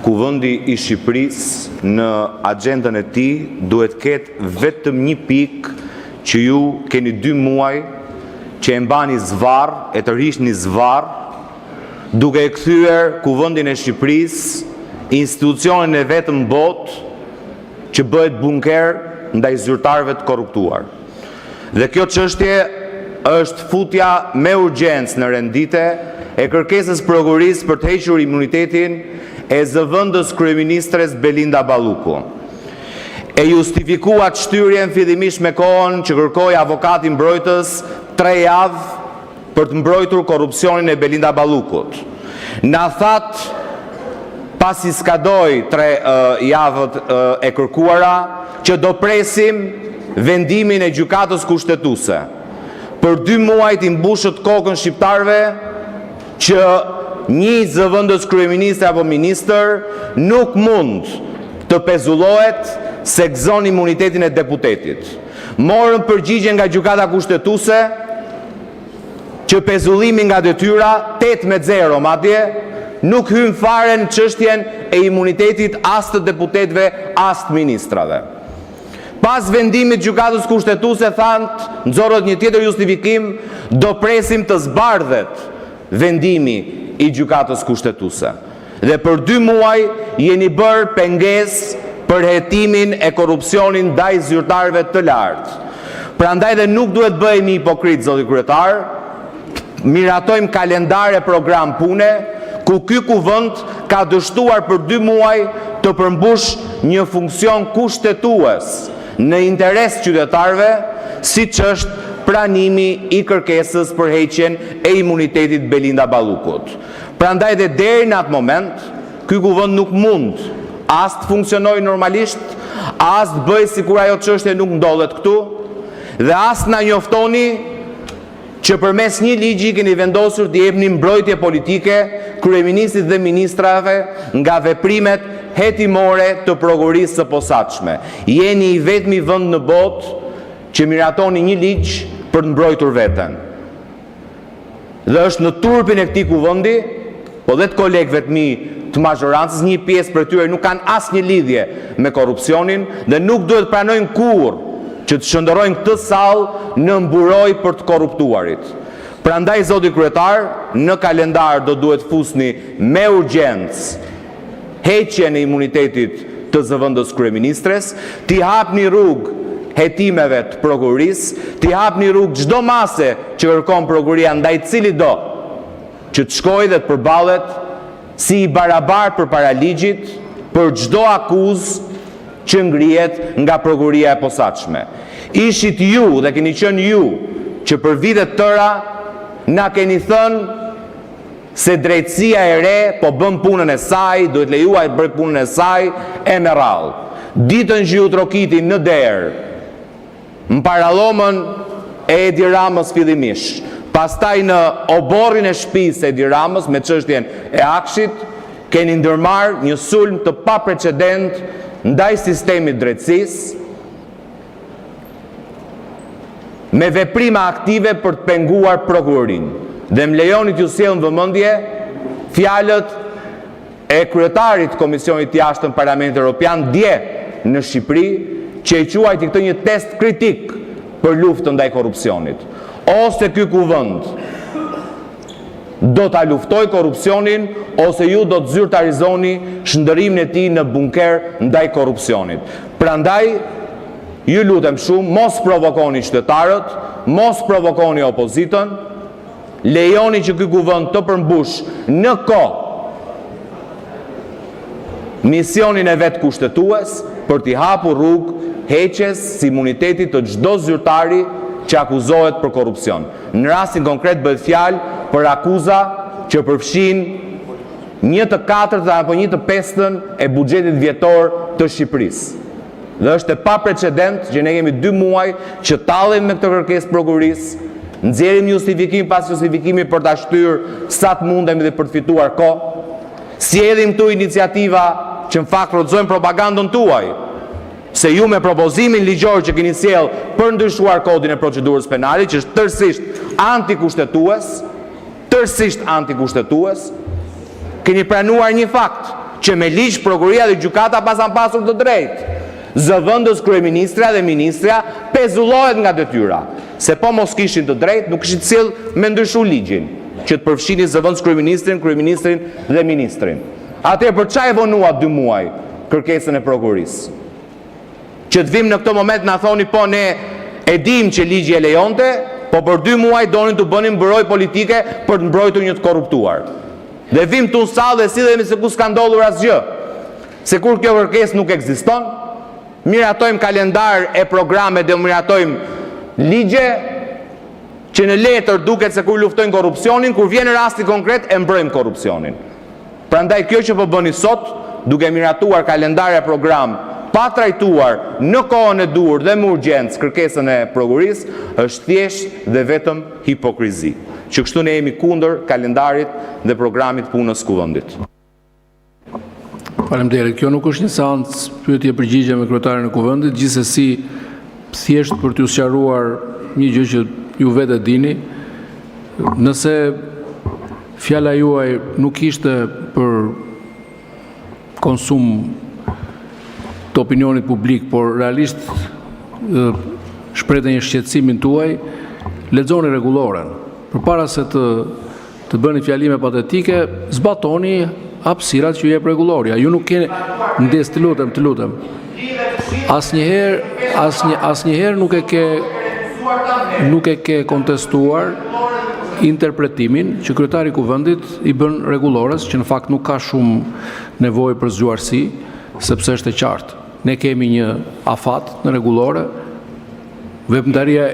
Kuvendi i Shqipërisë në agendën e tij duhet ketë vetëm një pikë që ju keni 2 muaj që e mbani zvarr, e tërhiqni zvarr, duke e kthyer Kuvendin e Shqipërisë institucionin e vetëm në botë që bëhet bunker ndaj zyrtarëve të korruptuar. Dhe kjo çështje është futja me urgjencë në rendite e kërkesës prokurisë për të hequr imunitetin e zëvendës kryeministres Belinda Balluku. E justifikuat shtyrjen fillimisht me kohën që kërkoi avokati mbrojtës 3 javë për të mbrojtur korrupsionin e Belinda Ballukut. Na that pasi skadoi 3 javët e kërkuara që do presim vendimin e gjykatës kushtetuese. Për 2 muaj i mbushët kokën shqiptarëve që një zëvendës kryeministre apo ministër nuk mund të pezullohet se gëzon imunitetin e deputetit. Morën përgjigje nga gjykata kushtetuese që pezullimi nga detyra 8-0 madje nuk hyn fare në çështjen e imunitetit as të deputetëve as të ministrave. Pas vendimit gjykatës kushtetuese thanë, nxorët një tjetër justifikim, do presim të zbardhet vendimi i gjykatës kushtetuese. Dhe për 2 muaj jeni bërë pengesë për hetimin e korrupsionit ndaj zyrtarëve të lartë. Prandaj dhe nuk duhet bëhemi hipokrit, zoti kryetar, miratojmë kalendar e program pune, ku ky kuvend ka dështuar për 2 muaj të përmbush një funksion kushtetues në interes qytetarëve, siç është pranimi i kërkesës për heqjen e imunitetit Belinda Ballukut. Prandaj dhe deri në atë moment, ky kuvend nuk mund as të funksionojë normalisht, as të bëjë sikur ajo çështje nuk ndodhet këtu, dhe as na njoftoni që përmes një ligji keni vendosur të jepni mbrojtje politike kryeministit dhe ministrave nga veprimet hetimore të prokurisë së posaçme. Jeni i vetmi vend në botë që miratoni një ligj për të mbrojtur veten. Dhe është në turpin e këtij kuvendi, po dhe të kolegëve të mi të mazhorancës, një pjesë për tyre nuk kanë asnjë lidhje me korrupsionin dhe nuk duhet pranojnë kurrë që të shëndërojnë këtë sallë në mburoj për të korruptuarit. Prandaj, zoti kryetar, në kalendar do duhet fusni me urgjencë heqjen e imunitetit të zëvendës kryeministres, t'i hapni rrugë hetimeve të prokurisë, t'i hapni rrugë çdo mase që kërkon prokuria ndaj cili do që të shkojë dhe të përballet si i barabartë përpara ligjit për çdo akuzë që ngrihet nga prokuria e posaçme. Ishit ju dhe keni qenë ju që për vite të tëra na keni thënë se drejtësia e re po bën punën e saj, duhet lejuar të bëjë punën e saj e me radhë. Ditën që ju trokiti në derë, në parallomën e Edi Ramës fillimisht, pastaj në oborrin e shtëpisë Edi Ramës me çështjen e Akshit, keni ndërmarrë një sulm të paprecedent ndaj sistemit drejtësisë, me veprima aktive për të penguar prokurorinë. Dhe më lejoni t'ju sjell në vëmendje fjalët e kryetarit të Komisionit të Jashtëm të Parlamentit Evropian dje në Shqipëri, që e quajti këtë një test kritik për luftën ndaj korrupsionit. Ose ky kuvend do ta luftoj korrupsionin, ose ju do të zyrtarizoni shndërimin e tij në bunker ndaj korrupsionit. Prandaj, ju lutem shumë, mos provokoni qytetarët, mos provokoni opozitën, lejoni që ky kuvend të përmbush në kohë misionin e vet kushtetues për t'i hapur rrugë heqjes së imunitetit të çdo zyrtari që akuzohet për korrupsion. Në rastin konkret bëhet fjalë për akuza që përfshin 1/4 apo 1/5 e buxhetit vjetor të Shqipërisë. Dhe është e paprecedent që ne kemi 2 muaj që tallemi me këtë kërkesë prokurisë, nxjerrim justifikim pas justifikimi për ta shtyrë sa të mundemi dhe për të fituar kohë. Sjellim këtu iniciativa që në fakt rrotëzojnë propagandën tuaj, se ju me propozimin ligjor që keni sjell për ndryshuar kodin e procedurës penale, që është tërësisht antikushtetues, keni pranuar një fakt, që me ligj prokuria dhe gjykata pasan pasur të drejtë. Zëvendës kryeministra dhe ministra pezullohet nga detyra, se po mos kishin të drejtë, nuk kishin sill me ndryshu ligjin, që të përfshini zëvendës kryeministrin dhe ministrin. Atëherë për çfarë e vonua 2 muaj kërkesën e prokurisë? Që të vim në këtë moment na thoni po ne e dim që ligji e lejonte, po për 2 muaj donin të bënin mbrojtje politike për të mbrojtur një të korruptuar. Dhe vim të sallë dhe sillemi se ku s'ka ndodhur asgjë. Se kur kjo kërkesë nuk ekziston, miratojmë kalendar e programe dhe miratojmë ligje që në letër duket se kur luftojnë korrupsionin, kur vjen rasti konkret e mbrojmë korrupsionin. Prandaj kjo që po bëni sot, duke miratuar kalendar e program, pa trajtuar në kohën e dur dhe me urgjencë kërkesën e prokurisë, është thjesht dhe vetëm hipokrizi. Që kështu ne jemi kundër kalendarit dhe programit punës kuvendit. Faleminderit. Kjo nuk është një seancë pyetje përgjigje me kryetarin e kuvendit, gjithsesi thjesht për t'ju sqaruar një gjë që ju vetë dini, nëse fjala juaj nuk ishte për konsum të opinionit publik, por realisht shprehte një shqetësimin tuaj, lexoni rregulloren. Përpara se të bëni fjalime patetike, zbatoni hapësirat që jep rregulloria. Ju nuk keni ndes, të lutem. Asnjëherë nuk e ke kontestuar interpretimin që kryetari i kuvendit i bën rregullores, që në fakt nuk ka shumë nevojë për zgjuarsi, sepse është e qartë. Ne kemi një afat në rregullore, veprimtaria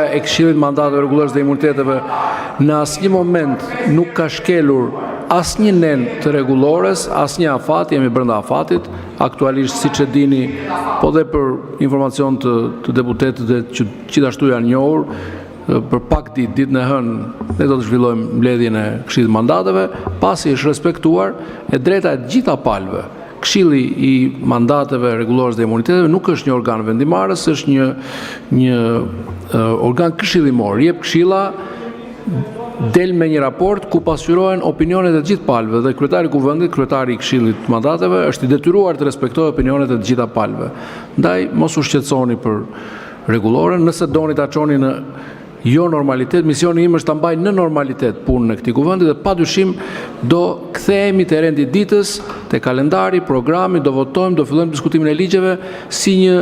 e Këshillit Mandateve Rregullores dhe Imuniteteve në asnjë moment nuk ka shkelur asnjë nen të rregullores, asnjë afat, jemi brenda afatit, aktualisht siç e dini, po dhe për informacion të deputetët që gjithashtu janë njohur, për pak ditën e hënë ne do të zhvillojmë mbledhjen e Këshillit Mandateve, pasi është respektuar e drejta e gjitha palëve. Këshilli i Mandateve Rregullores dhe Imuniteteve nuk është një organ vendimarrës, është një organ këshillimor. Jep këshilla, del me një raport ku pasqyrohen opinionet e gjithë palëve dhe kryetari i kuvendit, kryetari i Këshillit Mandateve, është i detyruar të respektojë opinionet e gjitha palëve. Ndaj mos u shqetësoni për rregulloren, nëse doni ta çoni në jo normalitet, misioni im është ta mbaj në normalitet punën e këtij kuvendi dhe padyshim do kthehemi te rendi ditës, te kalendari, programi, do votojmë, do fillojmë diskutimin e ligjeve si një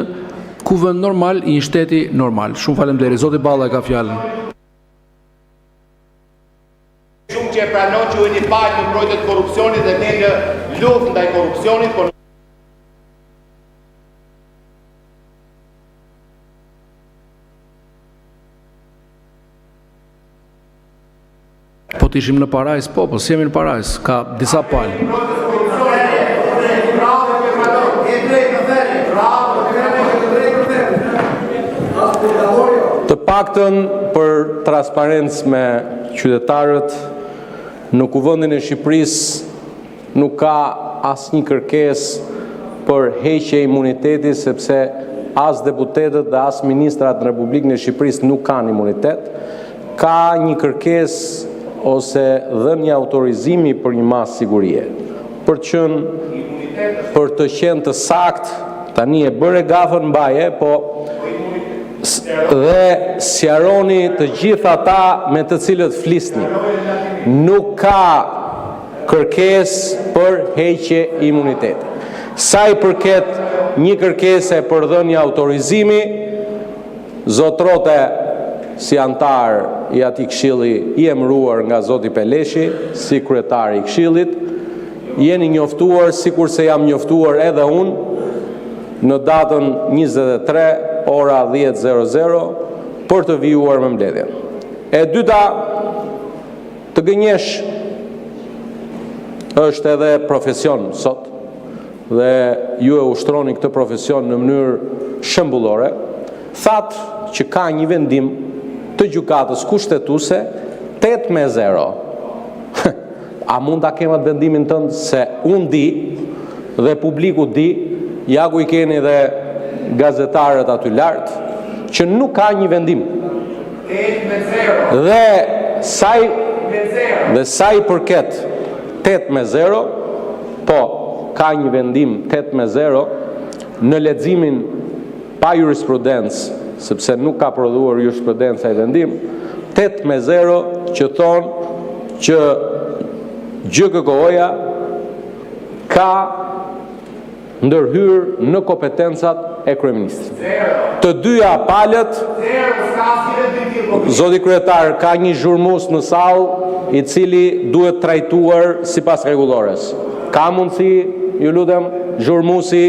kuvend normal i një shteti normal. Shumë faleminderit. Zoti Balla ka fjalën. Shumë që e pranon që u jeni palë në mbrojtje të korrupsionit dhe ne në luftë ndaj korrupsionit, por po të ishim në Parajs, po s'jemi në Parajs, ka disa palë. Të paktën për transparencë me qytetarët, në kuvendin e Shqipërisë nuk ka asnjë kërkesë për heqje imuniteti, sepse as deputetët dhe as ministrat në Republikën e Shqipërisë nuk kanë imunitet. Ka një kërkesë ose dhënje autorizimi për një masë sigurie. Për të qenë të saktë, tani e bëre gafën mbaje, po dhe sqaroni të gjithë ata me të cilët flisni. Nuk ka kërkesë për heqje imuniteti. Sa i përket një kërkese për dhënje autorizimi, zotrote si antar i atij këshilli i emëruar nga zoti Peleshi si kryetari i këshillit, jeni njoftuar sikurse jam njoftuar edhe unë në datën 23 ora 10:00 për të vijuar me mbledhjen. E dyta, të gënjesh është edhe profesion sot dhe ju e ushtroni këtë profesion në mënyrë shembullore. Thatë që ka një vendim të gjykatës kushtetuese 8-0. A mund ta kemë atë vendimin tënd se unë di dhe publiku di, ja ku i keni dhe gazetarët aty lart, që nuk ka një vendim. 8-0. Dhe sa i përket 8-0, po ka një vendim 8-0 në leximin pa jurisprudencë, sepse nuk ka prodhuar jurisprudenca i vendim, 8-0 që thonë që GKK-ja ka ndërhyrë në kompetencat e kryeministrit. Të dyja palët, zoti kryetar, ka një zhurmues në sallë i cili duhet trajtuar sipas rregullores. Ka mundësi, ju lutem, zhurmuesi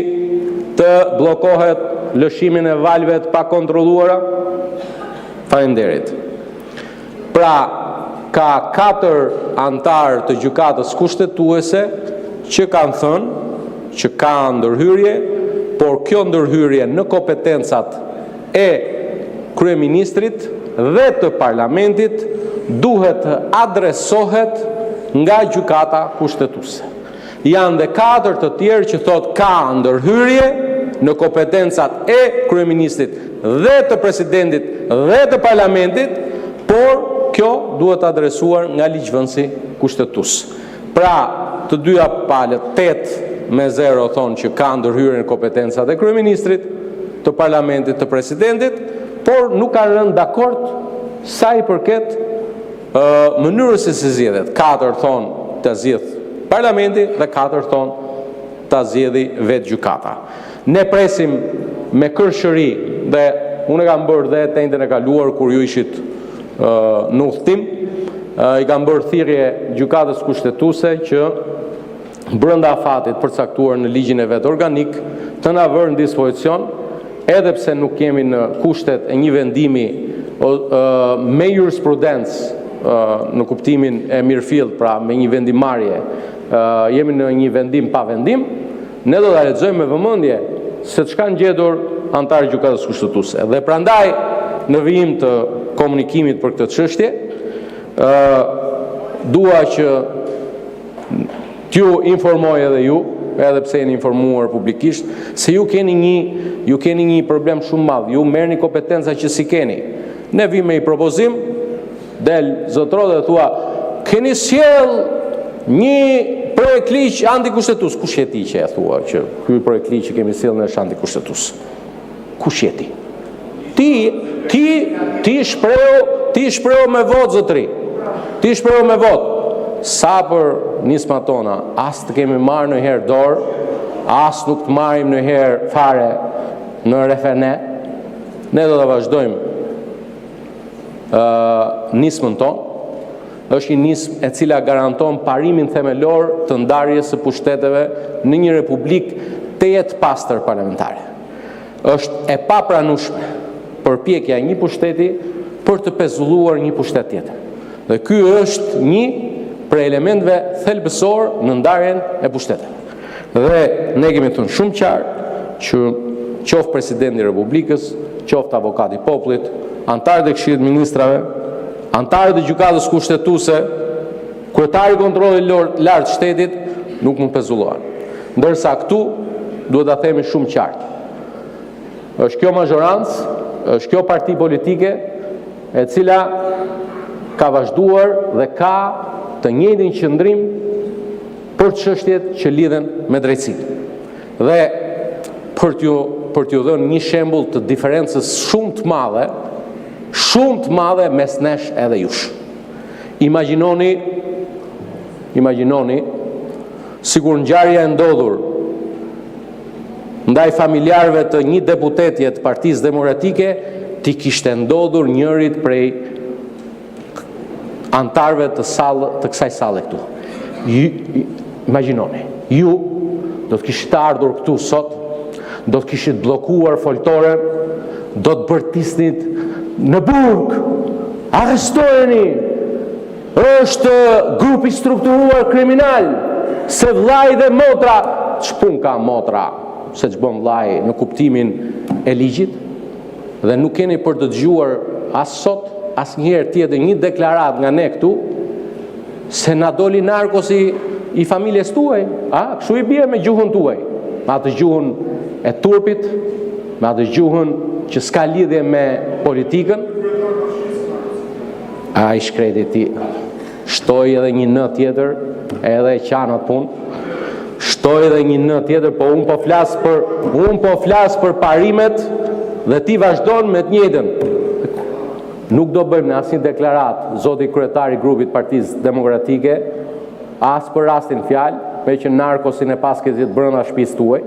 të bllokohet lëshimin e valve të pa kontrolluara? Faleminderit. Pra, ka 4 antarë të gjykatës kushtetuese që kanë thënë që ka ndërhyrje, por kjo ndërhyrje në kompetencat e kryeministrit dhe të parlamentit duhet të adresohet nga gjykata kushtetuese. Janë dhe 4 të tjerë që thot ka ndërhyrje në kompetencat e kryeministrit dhe të presidentit dhe të parlamentit, por kjo duhet adresuar nga ligjvënësi kushtetues. Pra, të dyja palët 8-0 thonë që ka ndërhyrje në kompetencat e kryeministrit, të parlamentit, të presidentit, por nuk kanë rënë dakord sa i përket mënyrës se si zgjedhet. 4 thonë të zgjedh parlamenti dhe 4 thonë të zgjedhë vetë gjykata. Ne presim me kërshëri, dhe unë kam bërë dhe të njëjtën e kaluar kur ju ishit në udhtim, i kam bërë thirrje gjykatës kushtetuese që brenda afatit përcaktuar në ligjin e vet organik të na vërë në dispozicion, edhe pse nuk jemi në kushtet e një vendimi me jurisprudencë në kuptimin e mirëfillt, pra me një vendimarrje, jemi në një vendim pa vendim, ne do ta lexojmë me vëmendje se çka kanë gjetur antarët e gjykatës kushtetuese. Dhe prandaj në vijim të komunikimit për këtë çështje, dua që t'ju informoj edhe ju, edhe pse jeni informuar publikisht, se ju keni një problem shumë madh. Ju merrni kompetenca që si keni. Ne vim me një propozim, del zotro dhe thua, keni sjell një projekt ligj antikushtetues. Kush je ti që e thua që ky projekt ligj që kemi sjellë është antikushtetues? Kush je ti? Ti shpreu me votë, zotri. Ti shpreu me votë. Sa për nismat tona, as të kemi marrë në herë dorë, as nuk të marrim në herë fare në refene, ne do të vazhdojmë nismën tonë. Është një nismë e cila garanton parimin themelor të ndarjes së pushteteve në një republikë të jetë pastër parlamentare. Është e papranueshme përpjekja e një pushteti për të pezulluar një pushtet tjetër. Dhe ky është një për elementve thelbësor në ndarjen e pushteteve. Dhe ne kemi thënë shumë qartë që qoftë presidenti i Republikës, qoftë avokati i popullit, antarët e Këshillit të Ministrave, antarët e gjykatës kushtetuese, kryetari i kontrollit lart të shtetit nuk mund pezullohen. Ndërsa këtu duhet ta themi shumë qartë. Është kjo majorancë, është kjo parti politike e cila ka vazhduar dhe ka të njëjtin qëndrim për çështjet që lidhen me drejtsinë. Dhe për t'ju dhënë një shembull të diferencës shumë të madhe mes nesh edhe jush. Imagjinoni sikur ngjarja e ndodhur ndaj familjarëve të një deputetje të Partisë Demokratike t'i kishte ndodhur njërit prej antarëve të kësaj salle këtu. Imagjinoni, ju do të kishit ardhur këtu sot, do të kishit bllokuar foltoren, do të bërtisnit në burg, arrestojeni, është grup i strukturuar kriminal, se vllai dhe motra, ç'pun ka motra, se ç'bën vllai në kuptimin e ligjit, dhe nuk keni për të dëgjuar as sot, as njëherë tjetër një deklarat nga ne këtu, se na doli narkosi i familjes tuaj, kështu i bie me gjuhën tuaj, me atë gjuhën e turpit, me atë gjuhën që s'ka lidhje me politikën, i shkreti ti, shtoj edhe një në tjetër, edhe e qanët punë, Shtoj edhe një në tjetër, po unë po flas për parimet dhe ti vazhdon me të njëjtën. Nuk do bëjmë në asnjë deklarat, zoti kryetari i grupit Partisë Demokratike, as për rastin fjalë, me që narkosin e pas këtë brenda shtëpisë tuaj,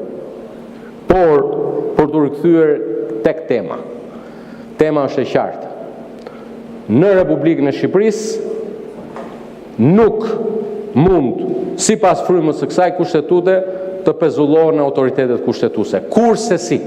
por për të rikthyer tek tema. Tema është e qartë. Në Republikën e Shqipërisë nuk mund, sipas frymës së kësaj kushtetute, të pezullohen autoritetet kushtetuese. Kurse si